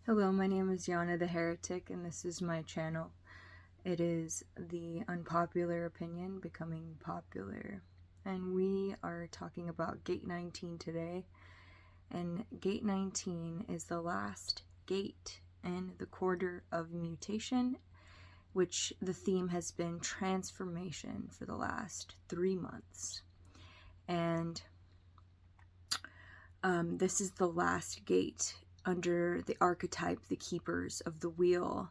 Hello, my name is Yana the Heretic, and this is my channel. It is the unpopular opinion becoming popular. And we are talking about Gate 19 today. And Gate 19 is the last gate in the quarter of mutation, which the theme has been transformation for the last 3 months. And this is the last gate under the archetype, the Keepers of the Wheel.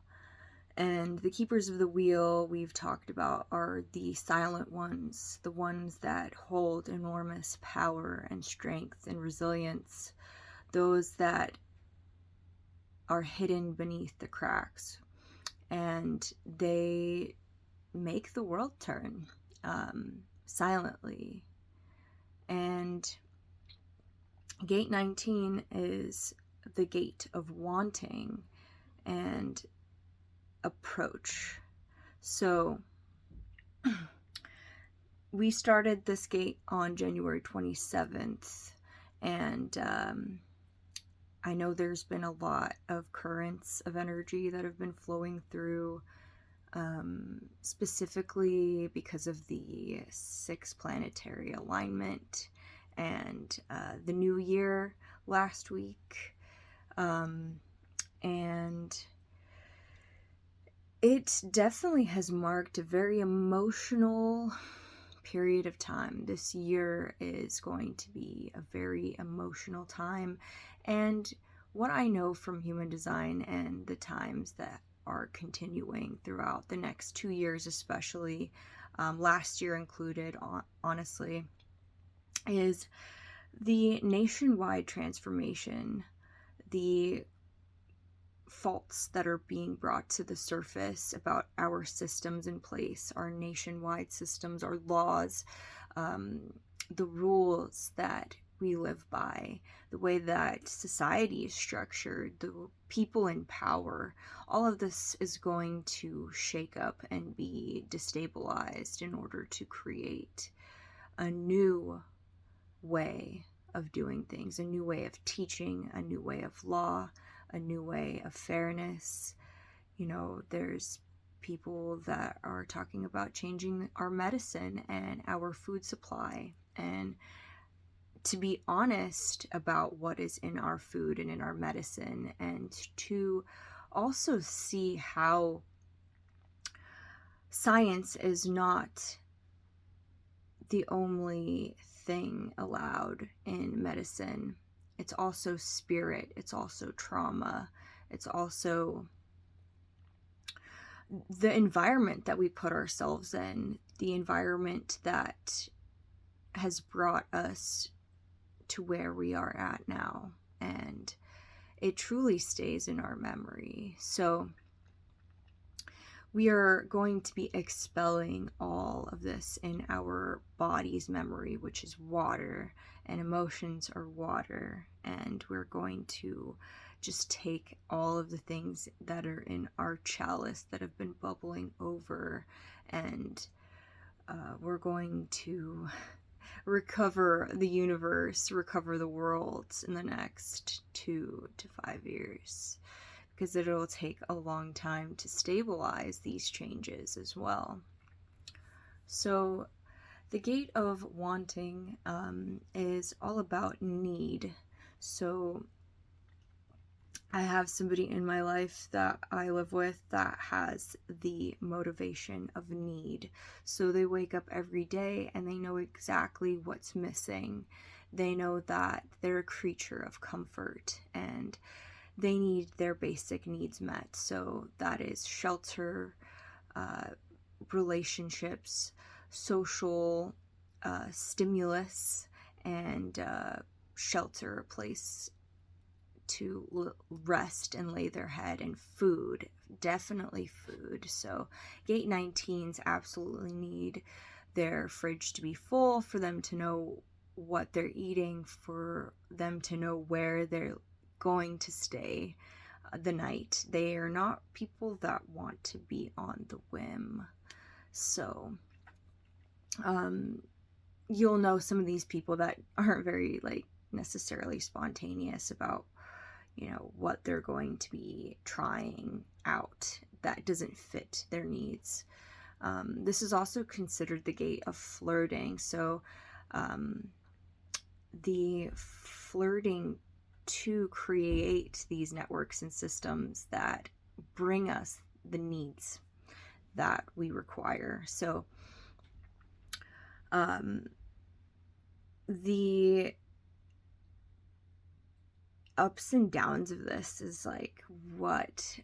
And the Keepers of the Wheel we've talked about are the silent ones, the ones that hold enormous power and strength and resilience, those that are hidden beneath the cracks. And they make the world turn silently. And Gate 19 is the gate of wanting and approach. So we started this gate on January 27th, and I know there's been a lot of currents of energy that have been flowing through, specifically because of the 6 planetary alignment and the new year last week. And it definitely has marked a very emotional period of time. This year is going to be a very emotional time. And what I know from human design and the times that are continuing throughout the next 2 years, especially last year included, honestly, is the nationwide transformation, the faults that are being brought to the surface about our systems in place, our nationwide systems, our laws, the rules that we live by, the way that society is structured, the people in power. All of this is going to shake up and be destabilized in order to create a new way of doing things, a new way of teaching, a new way of law, a new way of fairness. You know, there's people that are talking about changing our medicine and our food supply, and to be honest about what is in our food and in our medicine, and to also see how science is not the only thing allowed in medicine. It's also spirit, it's also trauma, it's also the environment that we put ourselves in, the environment that has brought us to where we are at now. And it truly stays in our memory. So we are going to be expelling all of this in our body's memory, which is water, and emotions are water. And we're going to just take all of the things that are in our chalice that have been bubbling over, and we're going to recover the universe, recover the world in the next 2 to 5 years. Because it'll take a long time to stabilize these changes as well. So the gate of wanting is all about need. So I have somebody in my life that I live with that has the motivation of need. So they wake up every day and they know exactly what's missing. They know that they're a creature of comfort, and they need their basic needs met. So that is shelter, relationships, social stimulus, and shelter, a place to rest and lay their head, and food, definitely food. So Gate 19s absolutely need their fridge to be full for them to know what they're eating, for them to know where they're going to stay the night. They are not people that want to be on the whim. So you'll know some of these people that aren't very necessarily spontaneous about what they're going to be trying out that doesn't fit their needs. This is also considered the gate of flirting. So the flirting to create these networks and systems that bring us the needs that we require. So the ups and downs of this is like, what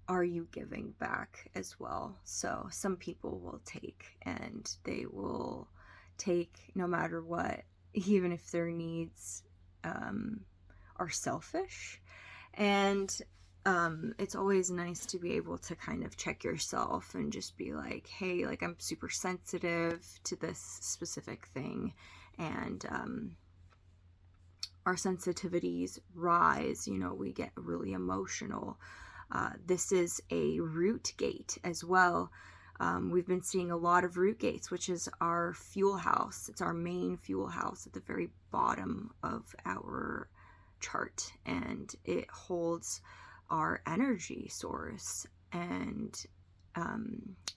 are you giving back as well? So some people will take, and they will take no matter what, even if their needs are selfish. And it's always nice to be able to kind of check yourself and just be like, hey, like, I'm super sensitive to this specific thing, and our sensitivities rise, we get really emotional. This is a root gate as well. We've been seeing a lot of root gates, which is our fuel house. It's our main fuel house at the very bottom of our chart, and it holds our energy source, and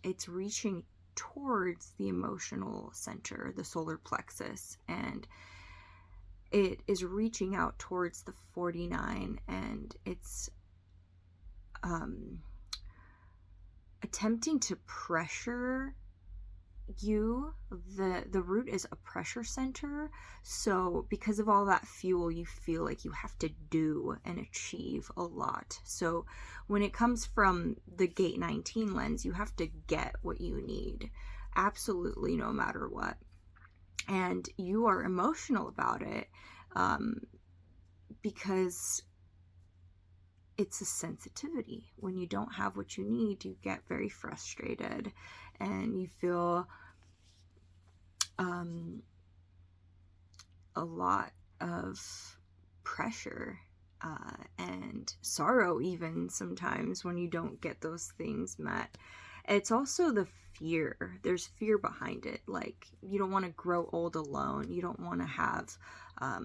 it's reaching towards the emotional center, the solar plexus, and it is reaching out towards the 49, and it's attempting to pressure you. The root is a pressure center, so because of all that fuel, you feel like you have to do and achieve a lot. So when it comes from the gate 19 lens, you have to get what you need, absolutely, no matter what. And you are emotional about it because it's a sensitivity. When you don't have what you need, you get very frustrated, and you feel a lot of pressure and sorrow, even sometimes, when you don't get those things met. It's also the fear. There's fear behind it. Like, you don't want to grow old alone. You don't want to have a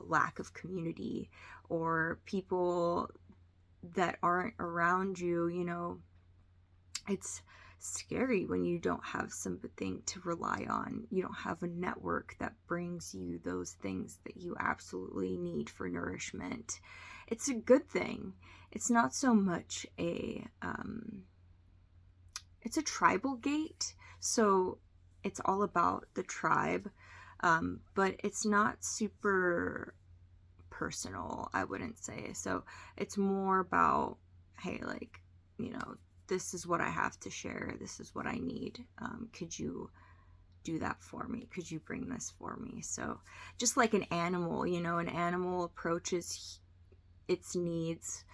lack of community or people that aren't around you. It's scary when you don't have something to rely on. You don't have a network that brings you those things that you absolutely need for nourishment. It's a good thing. It's not so much it's a tribal gate, so it's all about the tribe, but it's not super personal, I wouldn't say. So it's more about, hey, like, this is what I have to share, this is what I need, could you do that for me? Could you bring this for me? So just like an animal, an animal approaches its needs,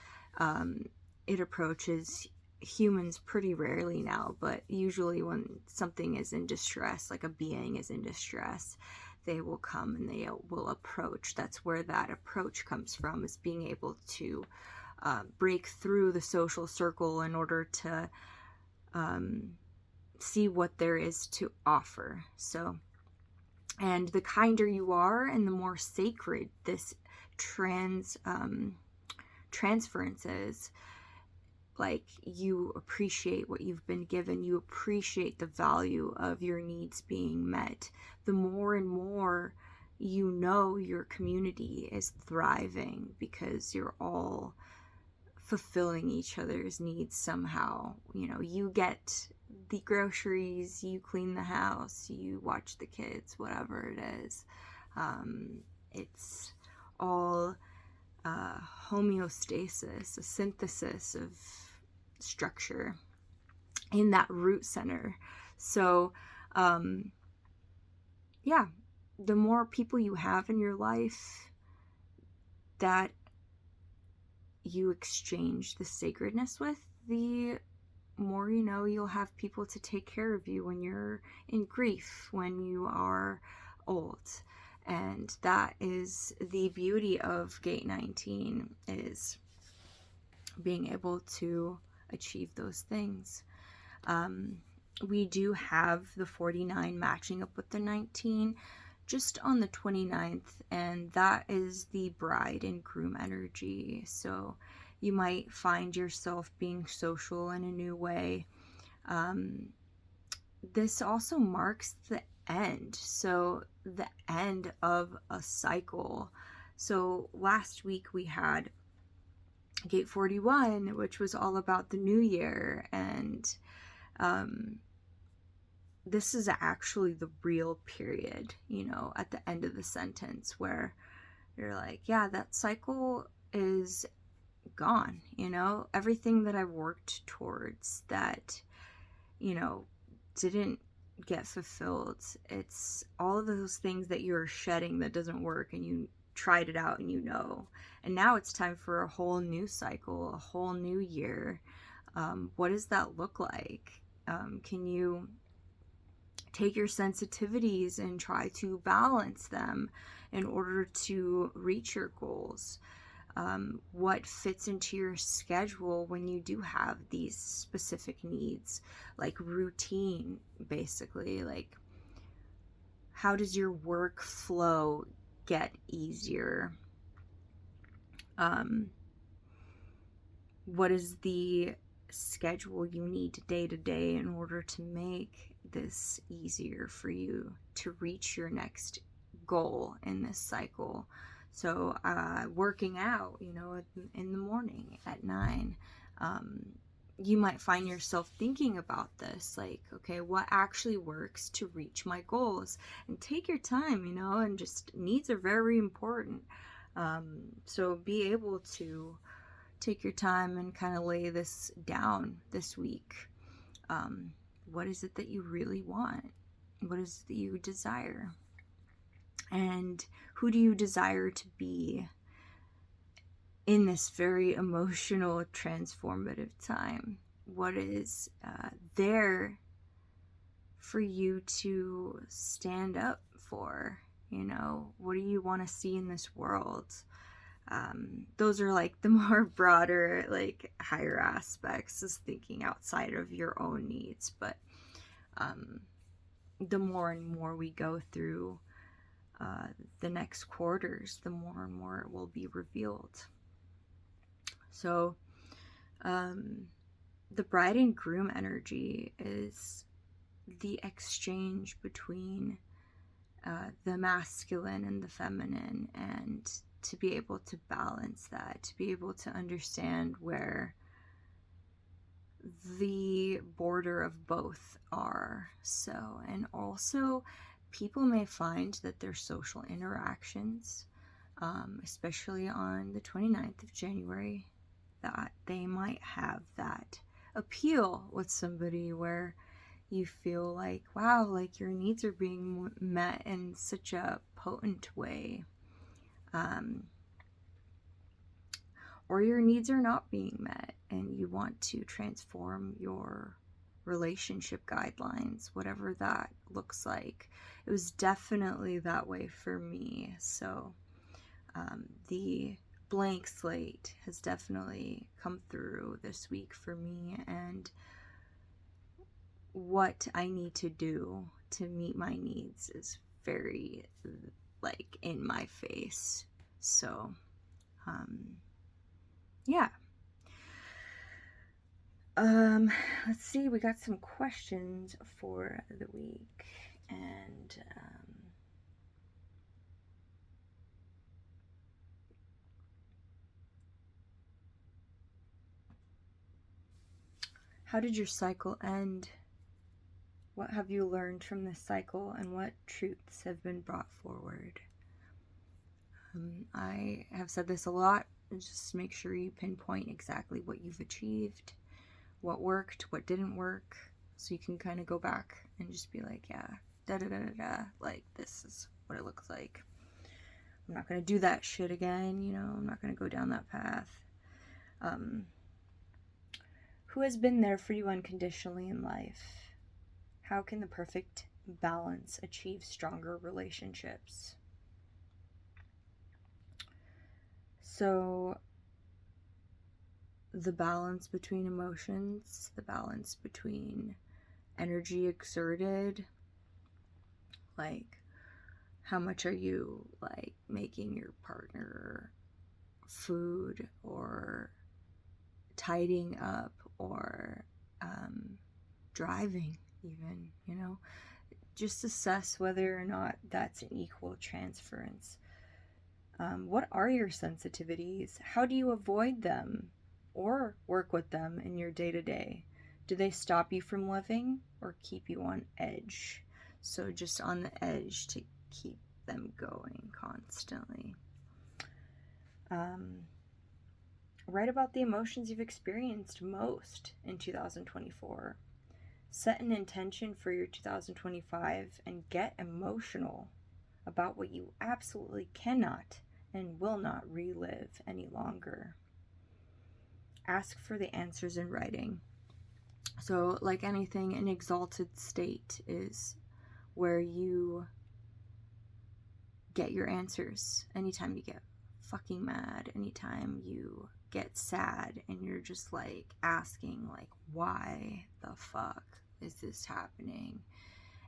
it approaches humans pretty rarely now, but usually when something is in distress, like a being is in distress, they will come and they will approach. That's where that approach comes from, is being able to break through the social circle in order to see what there is to offer. So, and the kinder you are and the more sacred this transference is, like, you appreciate what you've been given, you appreciate the value of your needs being met, the more and more your community is thriving because you're all fulfilling each other's needs somehow. You get the groceries, you clean the house, you watch the kids, whatever it is. It's all homeostasis, a synthesis of structure in that root center. So the more people you have in your life that you exchange the sacredness with, the more you'll have people to take care of you when you're in grief, when you are old. And that is the beauty of Gate 19, is being able to achieve those things. We do have the 49 matching up with the 19. just on the 29th, and that is the bride and groom energy. So you might find yourself being social in a new way. This also marks the end. So the end of a cycle. So last week we had Gate 41, which was all about the new year, and this is actually the real period, at the end of the sentence where you're like, yeah, that cycle is gone. Everything that I've worked towards that, didn't get fulfilled. It's all of those things that you're shedding that doesn't work, and you tried it out, and and now it's time for a whole new cycle, a whole new year. What does that look like? Can you take your sensitivities and try to balance them in order to reach your goals? What fits into your schedule when you do have these specific needs, like routine, basically? Like, how does your workflow get easier? What is the schedule you need day to day in order to make this easier for you to reach your next goal in this cycle? So working out, in the morning at 9, you might find yourself thinking about this, like, okay, what actually works to reach my goals? And take your time, and just needs are very important. So be able to take your time and kind of lay this down this week. What is it that you really want? What is it that you desire? And who do you desire to be in this very emotional, transformative time? What is there for you to stand up for? What do you want to see in this world? Those are like the more broader, like higher aspects, is thinking outside of your own needs. But the more and more we go through the next quarters, the more and more it will be revealed. So the bride and groom energy is the exchange between the masculine and the feminine, and to be able to balance that, to be able to understand where the border of both are. So, and also people may find that their social interactions, especially on the 29th of January, that they might have that appeal with somebody where you feel like, wow, like your needs are being met in such a potent way. Or your needs are not being met and you want to transform your relationship guidelines, whatever that looks like. It was definitely that way for me. So the blank slate has definitely come through this week for me, and what I need to do to meet my needs is very like in my face. So yeah. Let's see, we got some questions for the week, and how did your cycle end? What have you learned from this cycle, and what truths have been brought forward? I have said this a lot. Just make sure you pinpoint exactly what you've achieved, what worked, what didn't work, so you can kind of go back and just be like, yeah, like this is what it looks like. I'm not going to do that shit again, I'm not going to go down that path. Who has been there for you unconditionally in life? How can the perfect balance achieve stronger relationships? So the balance between emotions, the balance between energy exerted, like How much are you like making your partner food or tidying up or driving even, you know? Just assess whether or not that's an equal transference. What are your sensitivities? How do you avoid them or work with them in your day-to-day? Do they stop you from living or keep you on edge? So just on the edge to keep them going constantly. Write about the emotions you've experienced most in 2024. Set an intention for your 2025 and get emotional about what you absolutely cannot and will not relive any longer. Ask for the answers in writing. So, like anything, an exalted state is where you get your answers. Anytime you get fucking mad, anytime you get sad and you're just like asking like, why the fuck is this happening?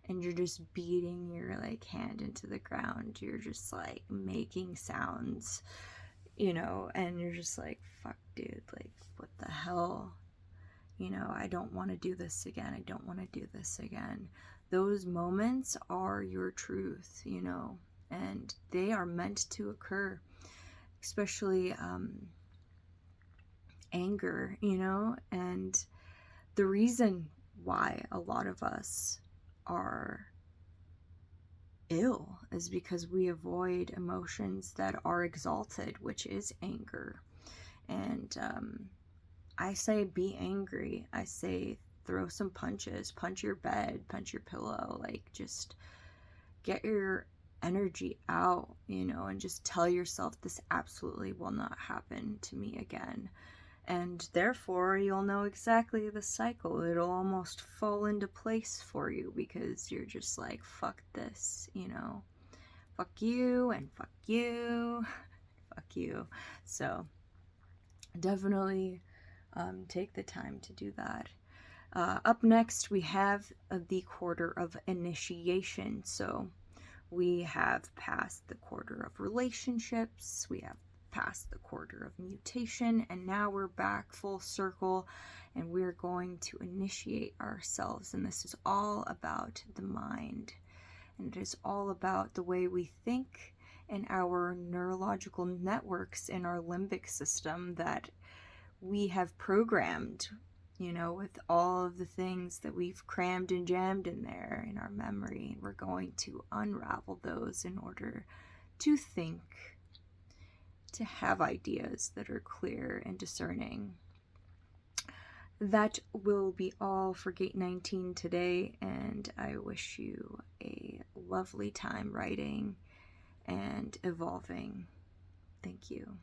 And you're just beating your like hand into the ground. You're just like making sounds, you know, and you're just like, fuck dude, like what the hell? You know, I don't want to do this again. I don't want to do this again. Those moments are your truth, you know, and they are meant to occur, especially anger, you know, and the reason why a lot of us are ill is because we avoid emotions that are exalted, which is anger. And I say be angry. I say throw some punches, punch your bed, punch your pillow, like just get your energy out, you know, and just tell yourself this absolutely will not happen to me again. And therefore, you'll know exactly the cycle. It'll almost fall into place for you because you're just like, fuck this, you know? Fuck you and fuck you, fuck you. So definitely take the time to do that. Up next, we have the quarter of initiation. So we have passed the quarter of relationships, we have passed the quarter of mutation, and now we're back full circle and we're going to initiate ourselves. And this is all about the mind, and it is all about the way we think and our neurological networks in our limbic system that we have programmed, you know, with all of the things that we've crammed and jammed in there in our memory. And we're going to unravel those in order to think, to have ideas that are clear and discerning. That will be all for Gate 19 today, and I wish you a lovely time writing and evolving. Thank you.